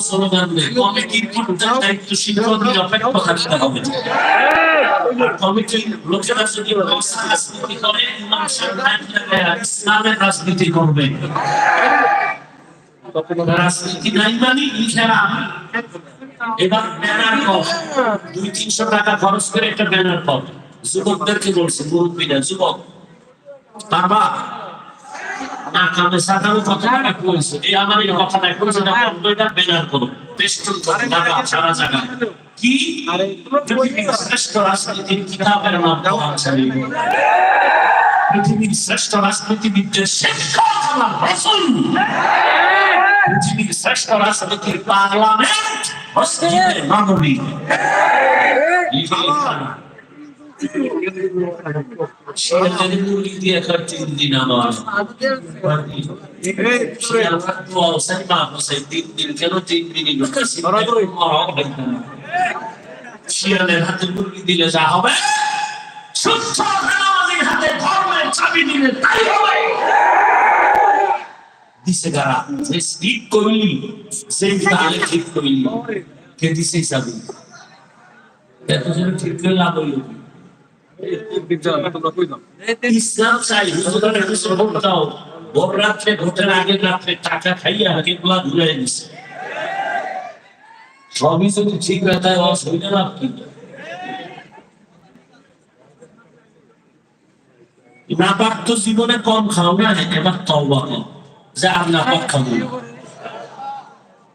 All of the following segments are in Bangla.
স্লোগান দেয়, কমিটির দায়িত্বশীল নিরপেক্ষ থাকতে হবে। কমিটির লোকেরা যদি রাজনীতি করে, ইসলামের রাজনীতি করবে। রাজনীতি নাই মানে লিখেরা এবার ব্যানার কর 200-300 টাকা খরচ করে একটা ব্যানার কর। যুবকদেরকে বলছে, মুরব্বীরা, যুবক বাবা না কামে সাধারণ কথা বলছে, এই আমার এই কথাটা বলছে না, এটা ব্যানার করো, পেস্টুন করো সারা জায়গায়। কি পৃথিবীর শ্রেষ্ঠ রাজনীতির কিতাবের নাম কোরআন শরীফ। পৃথিবীর শ্রেষ্ঠ রাজনীতিবিদদের শিক্ষক আল্লাহ রাসূল। পৃথিবীর শ্রেষ্ঠ রাজনীতির পার্লামেন্ট মসজিদে নববী। শিয়ালের হাতে মুরগি দিলে যা হবে, সুস্থ বেনামাজির হাতে ধর্মের চাবি দিলে তাই হবে। দিছে গারা যে ঠিক করলি, সেই তাহলে ঠিক করলি, কে দিছে চাবি? এত যেন ঠিক করে লাভ হইল। ইসলাম চাই হুজুরের কিছু ভোটাও ভোর রাত্রে, ভোটের আগের রাত্রে টাকা খাইয়া কেবলা ঘুরে দিছে। সবই যদি ঠিক রাখতে অসুবিধা লাভ কি? নাপাক তো জীবনে কম খাও না, এবার তওবা করো যে আর নাপাক খাবো না।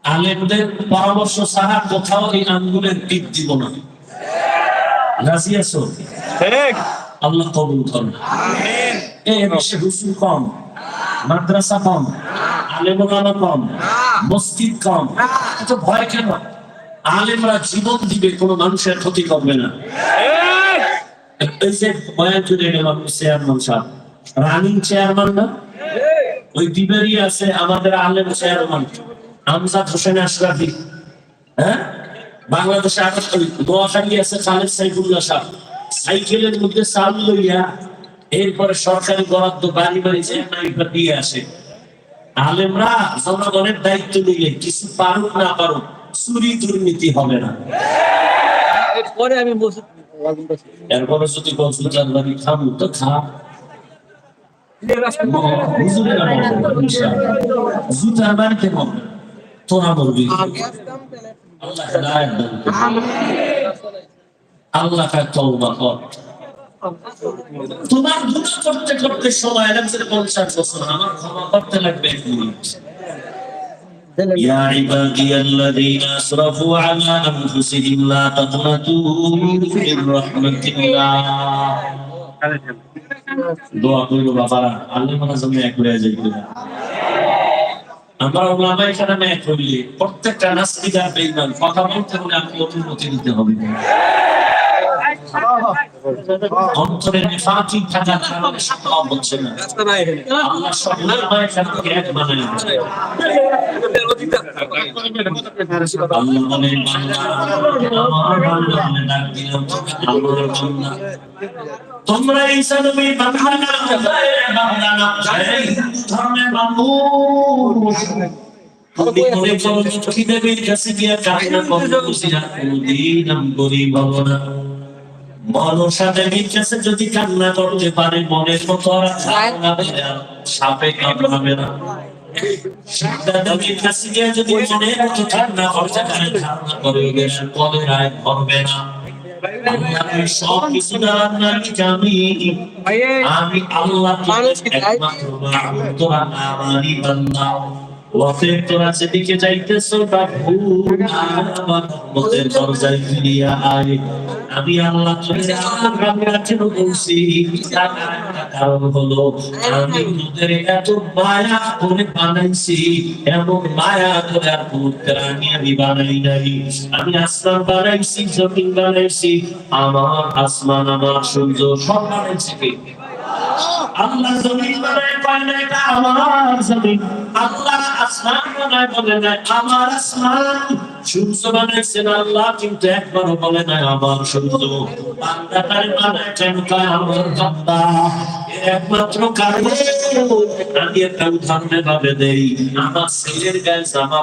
আলেমদের পরামর্শ ছাড়া কোথাও এই আঙ্গুলের টিপ দিব না। রাজি আছো? আল্লাহ কবুল করুন। দেশে হুজুর কম, মাদ্রাসা কম, আলেম ওলামা কম, মসজিদ কম, তো ভয় কেন? আলেমরা জীবন দিবে, কোনো মানুষের ক্ষতি করবে না। এই যে বয়ান জুড়ে গেলাম, চেয়ারম্যান সাহেব রানিং চেয়ারম্যান না, ওই দিবেরই আছে আমাদের আলেম চেয়ারম্যান আমজাদ হোসেন আশরাফি। হ্যাঁ, বাংলাদেশে নোয়াখালী আছে খালেদ সাইফুল্লাহ সাহেব, সাইকেলের মধ্যে চাল লইয়া এরপরে সরকারি বরাদ্দ বাড়ি বাড়ি দিয়ে আসে। আলেমরা জনগণের দায়িত্ব নিলে কিছু পারুক না পারুক, চুরি দুর্নীতি হবে না। এরপরে যদি কনসুলটারি খাবো তো খা, জুতার বাড়িতে মরবে, তোরা মরবি। আল্লাহ তওবা কর। তোমার গুনাহ করতে করতে সময় লাগছে 50 বছর, আমার ক্ষমা করতে লাগবে 1 মিনিট। يا عبادي الذين أسرفوا على أنفسهم لا تقنطوا من رحمة الله। দোয়া করো বাবারা, আল্লাহ মানা জন্য এক হয়ে যাইবে। আমরা ওলামা এখানে এক হইলে প্রত্যেকটা নাস্তিকার বেঈমান কথা বলতে হলে আপনি অনুমতি দিতে হবে। অন্তরে নিফাকি থাকার কারণে সম্ভব হচ্ছে না। আল্লাহ সব ওলামা এখানে এক বানায়। আল্লাহ বলেন, আমার বান্দা ডাক দিলাম, আমার বান্দা তোমরা ঈসা নবীর বান্দা না, বান্দা না, ধর্মের মানুষ। তুমি মনে করো লক্ষ্মী দেবীর কাছে গিয়া কান্না করো, বুঝিয়া কোনদিন আমি গরিব হব না। মনসা দেবীর কাছে যদি কান্না করতে পারে, মনের মতো আর সাপে কামড়াবে না। সীতা দেবীর কাছে গিয়া যদি মনের মতো কান্না করতে পারে, কান্না করে গেছে পদের আয় করবে না। সব কিছু আমি আল্লাহ একমাত্র তোরা আমারই বান্দা। অতএব তোরা যেদিকে যাইতেছ আমার দরজায় ফিরিয়া আয়। আমি আল্লাহ বলছি, কারণ হলো আমি তোদের এত মায়া করে বানাইছি, এমন মায়া করে আর আমি বানাই নাই। আমি আসমান বানাইছি, জমিন বানাইছি, আমার আসমান আমার সূর্য সব বানাইছি কে? আল্লাহ। জমিন বানায় পায় না, এটা আমার জমিন। আল্লাহ আসমান বানায় বলে না আমার আসমান। সূর্য বানাইছেন আল্লাহ, কিন্তু একবারও বলে না আমার সূর্য। বান্দাটারে বানায় কেন? আমার বান্দা। একমাত্র কারণ আমি একটা উদাহরণ ভাবে দেই, আমার ছেলের গায়ে জামা